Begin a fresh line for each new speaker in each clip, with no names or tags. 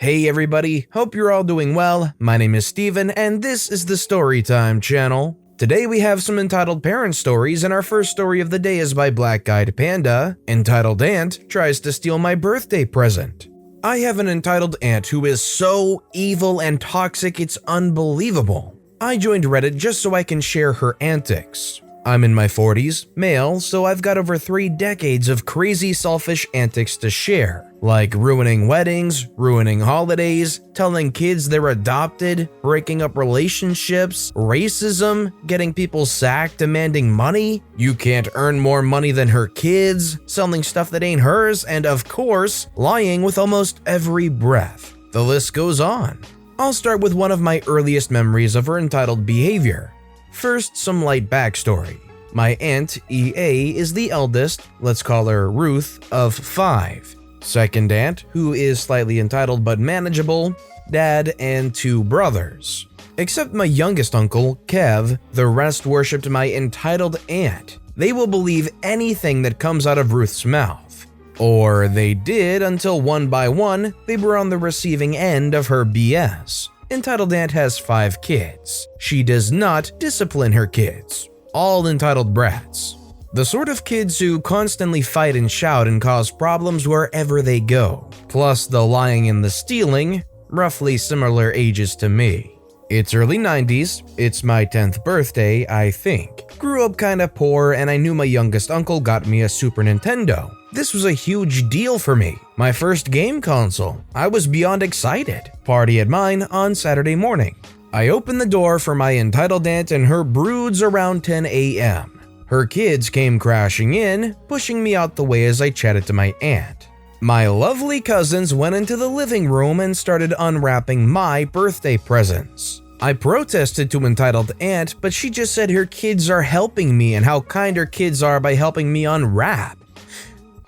Hey everybody, hope you're all doing well. My name is Steven and this is the Storytime channel. Today we have some entitled parent stories, and our first story of the day is by Black Eyed Panda. Entitled Aunt tries to steal my birthday present. I have an entitled aunt who is so evil and toxic it's unbelievable. I joined Reddit just so I can share her antics. I'm in my 40s, male, so I've got over 3 decades of crazy selfish antics to share, like ruining weddings, ruining holidays, telling kids they're adopted, breaking up relationships, racism, getting people sacked, demanding money, you can't earn more money than her kids, selling stuff that ain't hers, and of course, lying with almost every breath. The list goes on. I'll start with one of my earliest memories of her entitled behavior. First, some light backstory. My aunt, EA, is the eldest, let's call her Ruth, of 5. Second aunt, who is slightly entitled but manageable, dad, and 2 brothers. Except my youngest uncle, Kev, the rest worshipped my entitled aunt. They will believe anything that comes out of Ruth's mouth. Or they did until one by one, they were on the receiving end of her BS. Entitled Aunt has 5 kids. She does not discipline her kids. All entitled brats. The sort of kids who constantly fight and shout and cause problems wherever they go. Plus the lying and the stealing, roughly similar ages to me. It's early 90s, it's my 10th birthday, I think. Grew up kinda poor and I knew my youngest uncle got me a Super Nintendo. This was a huge deal for me. My first game console. I was beyond excited. Party at mine on Saturday morning. I opened the door for my entitled aunt and her broods around 10 a.m. Her kids came crashing in, pushing me out the way as I chatted to my aunt. My lovely cousins went into the living room and started unwrapping my birthday presents. I protested to entitled aunt, but she just said her kids are helping me and how kind her kids are by helping me unwrap.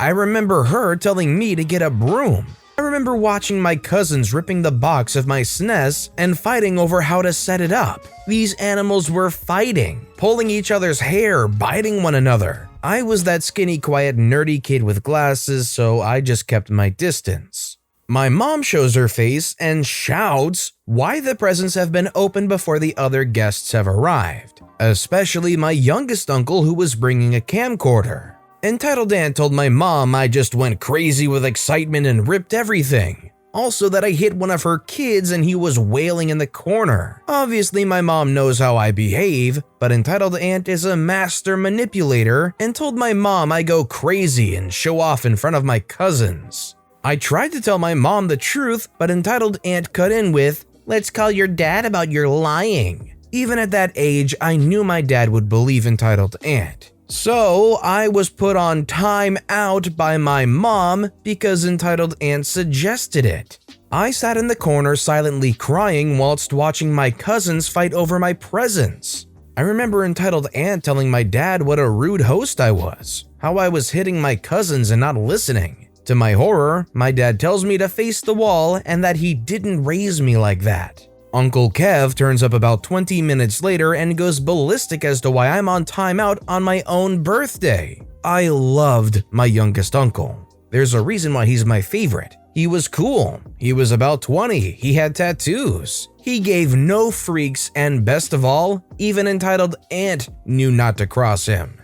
I remember her telling me to get a broom. I remember watching my cousins ripping the box of my SNES and fighting over how to set it up. These animals were fighting, pulling each other's hair, biting one another. I was that skinny, quiet, nerdy kid with glasses, so I just kept my distance. My mom shows her face and shouts why the presents have been opened before the other guests have arrived, especially my youngest uncle who was bringing a camcorder. Entitled Aunt told my mom I just went crazy with excitement and ripped everything. Also that I hit one of her kids and he was wailing in the corner. Obviously my mom knows how I behave, but Entitled Aunt is a master manipulator and told my mom I go crazy and show off in front of my cousins. I tried to tell my mom the truth, but Entitled Aunt cut in with, "Let's call your dad about your lying." Even at that age, I knew my dad would believe Entitled Aunt. So I was put on time out by my mom because Entitled Aunt suggested it. I sat in the corner silently crying whilst watching my cousins fight over my presents. I remember Entitled Aunt telling my dad what a rude host I was, how I was hitting my cousins and not listening. To my horror, my dad tells me to face the wall and that he didn't raise me like that. Uncle Kev turns up about 20 minutes later and goes ballistic as to why I'm on timeout on my own birthday. I loved my youngest uncle. There's a reason why he's my favorite. He was cool. He was about 20. He had tattoos. He gave no freaks, and best of all, even Entitled Aunt knew not to cross him.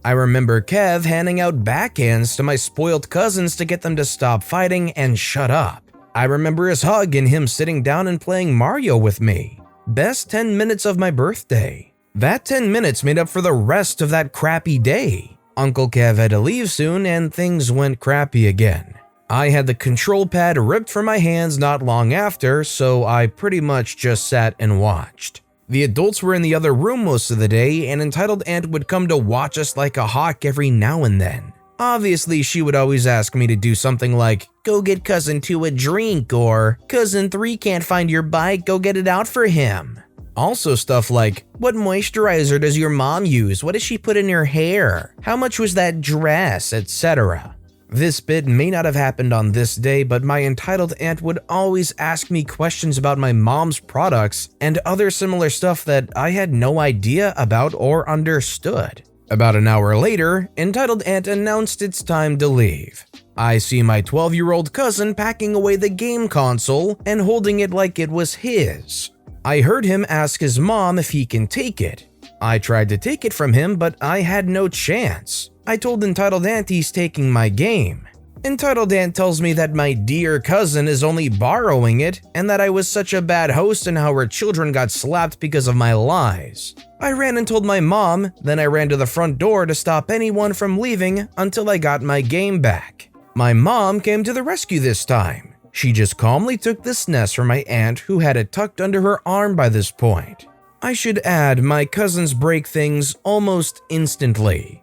I remember Kev handing out backhands to my spoiled cousins to get them to stop fighting and shut up. I remember his hug and him sitting down and playing Mario with me. Best 10 minutes of my birthday. That 10 minutes made up for the rest of that crappy day. Uncle Kev had to leave soon and things went crappy again. I had the control pad ripped from my hands not long after, so I pretty much just sat and watched. The adults were in the other room most of the day, and Entitled Aunt would come to watch us like a hawk every now and then. Obviously, she would always ask me to do something like, "Go get cousin 2 a drink," or "Cousin 3 can't find your bike, go get it out for him." Also stuff like, "What moisturizer does your mom use? What does she put in her hair? How much was that dress?" etc. This bit may not have happened on this day, but my entitled aunt would always ask me questions about my mom's products and other similar stuff that I had no idea about or understood. About an hour later, entitled aunt announced it's time to leave. I see my 12-year-old cousin packing away the game console and holding it like it was his. I heard him ask his mom if he can take it. I tried to take it from him, but I had no chance. I told Entitled Aunt he's taking my game. Entitled Aunt tells me that my dear cousin is only borrowing it and that I was such a bad host and how her children got slapped because of my lies. I ran and told my mom, then I ran to the front door to stop anyone from leaving until I got my game back. My mom came to the rescue this time. She just calmly took the SNES from my aunt who had it tucked under her arm by this point. I should add, my cousins break things almost instantly.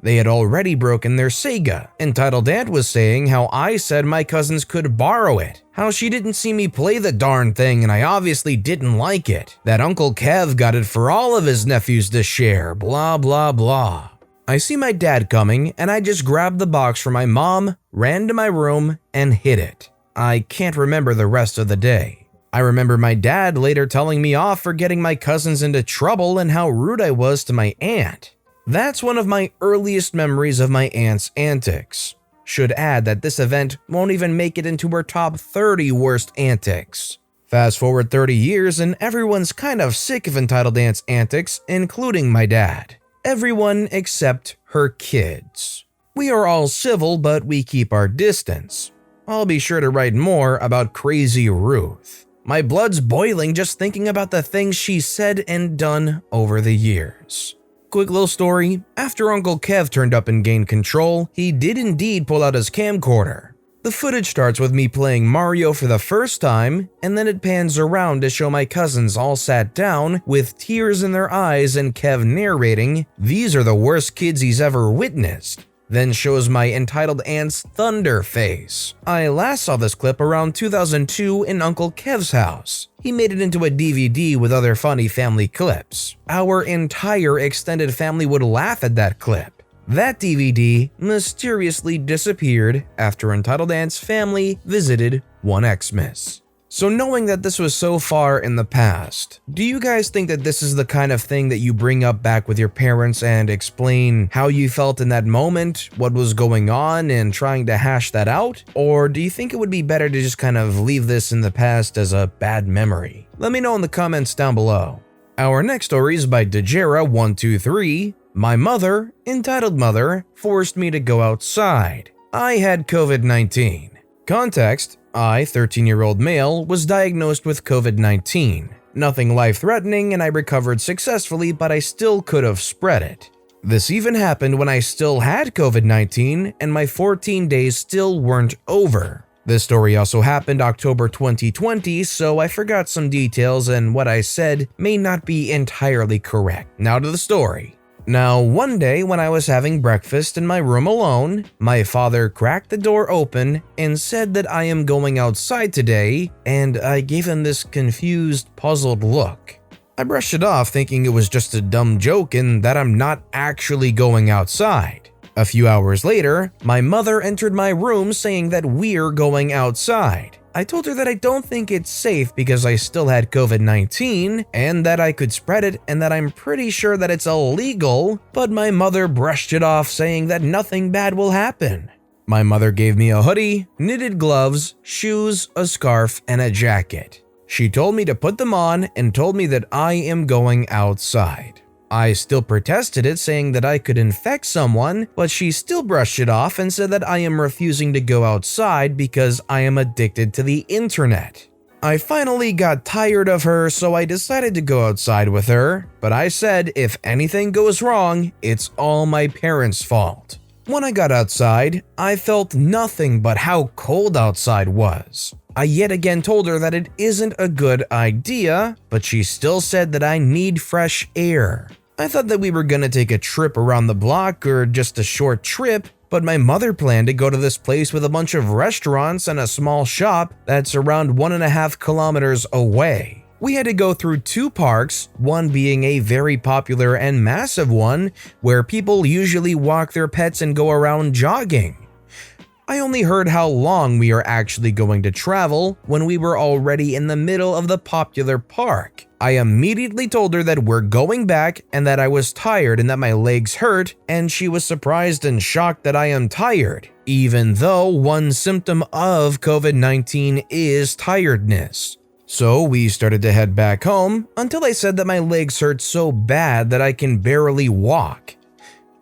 They had already broken their Sega. Entitled Aunt was saying how I said my cousins could borrow it, how she didn't see me play the darn thing and I obviously didn't like it, that Uncle Kev got it for all of his nephews to share, blah blah blah. I see my dad coming and I just grabbed the box from my mom, ran to my room, and hid it. I can't remember the rest of the day. I remember my dad later telling me off for getting my cousins into trouble and how rude I was to my aunt. That's one of my earliest memories of my aunt's antics. Should add that this event won't even make it into her top 30 worst antics. Fast forward 30 years and everyone's kind of sick of Entitled Aunt's antics, including my dad. Everyone except her kids. We are all civil, but we keep our distance. I'll be sure to write more about Crazy Ruth. My blood's boiling just thinking about the things she said and done over the years. Quick little story, after Uncle Kev turned up and gained control, he did indeed pull out his camcorder. The footage starts with me playing Mario for the first time, and then it pans around to show my cousins all sat down with tears in their eyes and Kev narrating, "These are the worst kids he's ever witnessed." Then shows my Entitled Aunt's thunder face. I last saw this clip around 2002 in Uncle Kev's house. He made it into a DVD with other funny family clips. Our entire extended family would laugh at that clip. That DVD mysteriously disappeared after Entitled Aunt's family visited one Xmas. So knowing that this was so far in the past, do you guys think that this is the kind of thing that you bring up back with your parents and explain how you felt in that moment, what was going on, and trying to hash that out? Or do you think it would be better to just kind of leave this in the past as a bad memory? Let me know in the comments down below. Our next story is by Dejera123. My mother, entitled Mother, forced me to go outside. I had COVID-19. Context: I, 13-year-old male, was diagnosed with COVID-19. Nothing life-threatening and I recovered successfully, but I still could have spread it. This even happened when I still had COVID-19 and my 14 days still weren't over. This story also happened October 2020, so I forgot some details and what I said may not be entirely correct. Now to the story. Now, one day when I was having breakfast in my room alone, my father cracked the door open and said that I am going outside today, and I gave him this confused, puzzled look. I brushed it off thinking it was just a dumb joke and that I'm not actually going outside. A few hours later, my mother entered my room saying that we're going outside. I told her that I don't think it's safe because I still had COVID-19 and that I could spread it and that I'm pretty sure that it's illegal, but my mother brushed it off saying that nothing bad will happen. My mother gave me a hoodie, knitted gloves, shoes, a scarf, and a jacket. She told me to put them on and told me that I am going outside. I still protested it, saying that I could infect someone, but she still brushed it off and said that I am refusing to go outside because I am addicted to the internet. I finally got tired of her, so I decided to go outside with her, but I said if anything goes wrong, it's all my parents' fault. When I got outside, I felt nothing but how cold outside was. I yet again told her that it isn't a good idea, but she still said that I need fresh air. I thought that we were gonna take a trip around the block or just a short trip, but my mother planned to go to this place with a bunch of restaurants and a small shop that's around 1.5 kilometers away. We had to go through 2 parks, one being a very popular and massive one where people usually walk their pets and go around jogging. I only heard how long we are actually going to travel when we were already in the middle of the popular park. I immediately told her that we're going back and that I was tired and that my legs hurt, and she was surprised and shocked that I am tired, even though one symptom of COVID-19 is tiredness. So we started to head back home until I said that my legs hurt so bad that I can barely walk.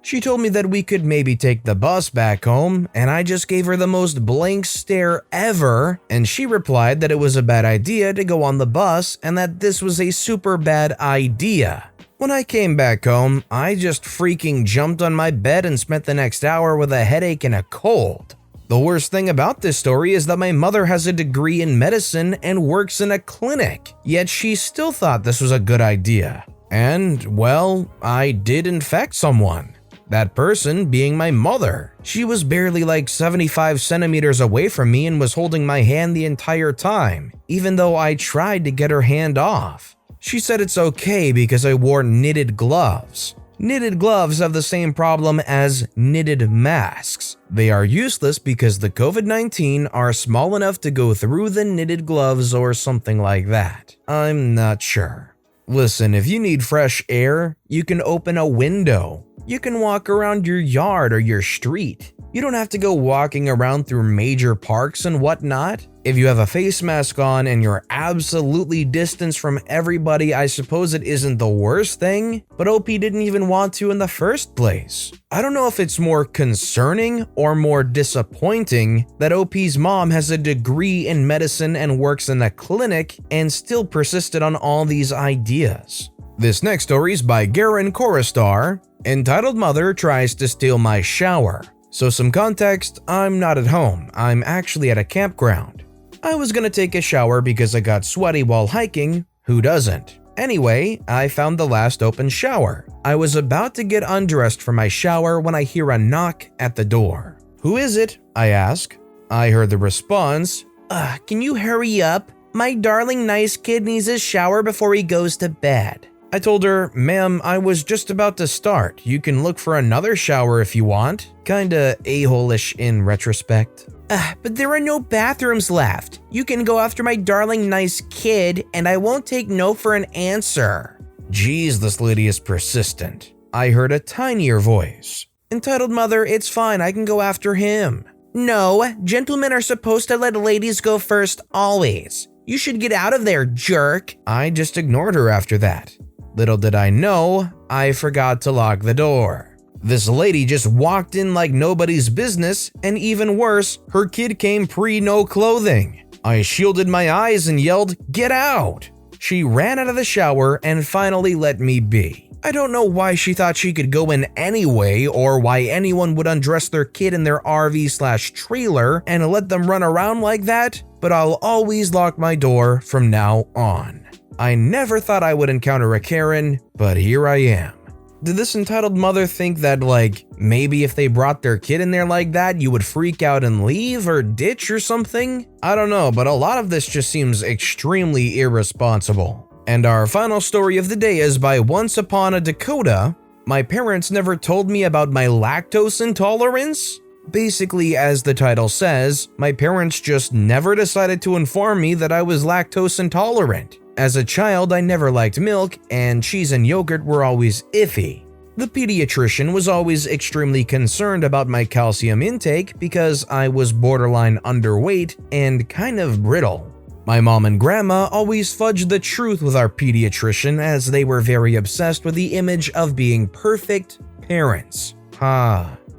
She told me that we could maybe take the bus back home, and I just gave her the most blank stare ever, and she replied that it was a bad idea to go on the bus and that this was a super bad idea. When I came back home, I just freaking jumped on my bed and spent the next hour with a headache and a cold. The worst thing about this story is that my mother has a degree in medicine and works in a clinic, yet she still thought this was a good idea. And, well, I did infect someone. That person being my mother. She was barely like 75 centimeters away from me and was holding my hand the entire time, even though I tried to get her hand off. She said it's okay because I wore knitted gloves. Knitted gloves have the same problem as knitted masks. They are useless because the COVID-19 are small enough to go through the knitted gloves or something like that. I'm not sure. Listen, if you need fresh air, you can open a window. You can walk around your yard or your street. You don't have to go walking around through major parks and whatnot. If you have a face mask on and you're absolutely distanced from everybody, I suppose it isn't the worst thing, but OP didn't even want to in the first place. I don't know if it's more concerning or more disappointing that OP's mom has a degree in medicine and works in a clinic and still persisted on all these ideas. This next story is by Garen Koristar, entitled Mother Tries to Steal My Shower. So some context, I'm not at home, I'm actually at a campground. I was gonna take a shower because I got sweaty while hiking, who doesn't? Anyway, I found the last open shower. I was about to get undressed for my shower when I hear a knock at the door. Who is it? I ask. I heard the response, can you hurry up? My darling nice kid needs a shower before he goes to bed. I told her, ma'am, I was just about to start. You can look for another shower if you want. Kinda a-hole-ish in retrospect. But there are no bathrooms left. You can go after my darling nice kid, and I won't take no for an answer. Geez, this lady is persistent. I heard a tinier voice. Entitled Mother, it's fine, I can go after him. No, gentlemen are supposed to let ladies go first always. You should get out of there, jerk. I just ignored her after that. Little did I know, I forgot to lock the door. This lady just walked in like nobody's business, and even worse, her kid came pre-no clothing. I shielded my eyes and yelled, "Get out!" She ran out of the shower and finally let me be. I don't know why she thought she could go in anyway, or why anyone would undress their kid in their RV/trailer and let them run around like that, but I'll always lock my door from now on. I never thought I would encounter a Karen, but here I am. Did this entitled mother think that, like, maybe if they brought their kid in there like that, you would freak out and leave or ditch or something? I don't know, but a lot of this just seems extremely irresponsible. And our final story of the day is by Once Upon a Dakota. My parents never told me about my lactose intolerance. Basically, as the title says, my parents just never decided to inform me that I was lactose intolerant. As a child, I never liked milk, and cheese and yogurt were always iffy. The pediatrician was always extremely concerned about my calcium intake because I was borderline underweight and kind of brittle. My mom and grandma always fudged the truth with our pediatrician as they were very obsessed with the image of being perfect parents.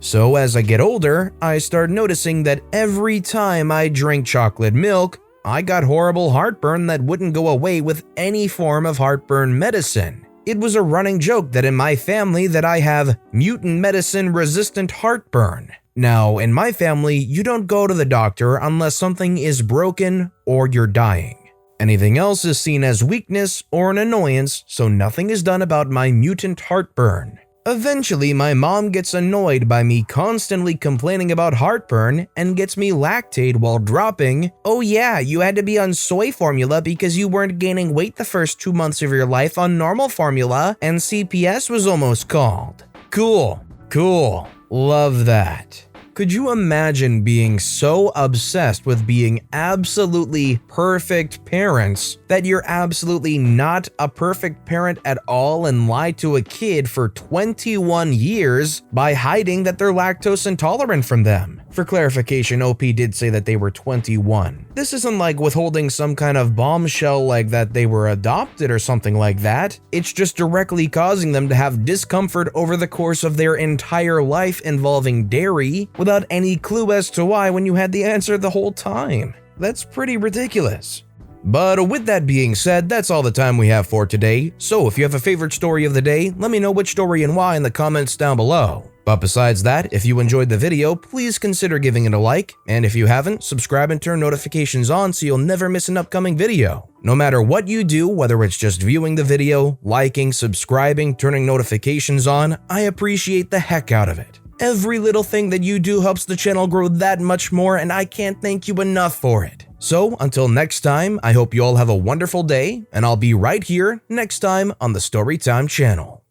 So as I get older, I start noticing that every time I drink chocolate milk, I got horrible heartburn that wouldn't go away with any form of heartburn medicine. It was a running joke that in my family that I have mutant medicine resistant heartburn. Now, in my family, you don't go to the doctor unless something is broken or you're dying. Anything else is seen as weakness or an annoyance, so nothing is done about my mutant heartburn. Eventually, my mom gets annoyed by me constantly complaining about heartburn and gets me Lactaid while dropping, "Oh yeah, you had to be on soy formula because you weren't gaining weight the first 2 months of your life on normal formula and CPS was almost called." Cool. Love that. Could you imagine being so obsessed with being absolutely perfect parents that you're absolutely not a perfect parent at all and lie to a kid for 21 years by hiding that they're lactose intolerant from them? For clarification, OP did say that they were 21. This isn't like withholding some kind of bombshell like that they were adopted or something like that. It's just directly causing them to have discomfort over the course of their entire life involving dairy without any clue as to why when you had the answer the whole time. That's pretty ridiculous. But with that being said, that's all the time we have for today. So if you have a favorite story of the day, let me know which story and why in the comments down below. But besides that, if you enjoyed the video, please consider giving it a like, and if you haven't, subscribe and turn notifications on so you'll never miss an upcoming video. No matter what you do, whether it's just viewing the video, liking, subscribing, turning notifications on, I appreciate the heck out of it. Every little thing that you do helps the channel grow that much more, and I can't thank you enough for it. So until next time, I hope you all have a wonderful day, and I'll be right here next time on the Storytime channel.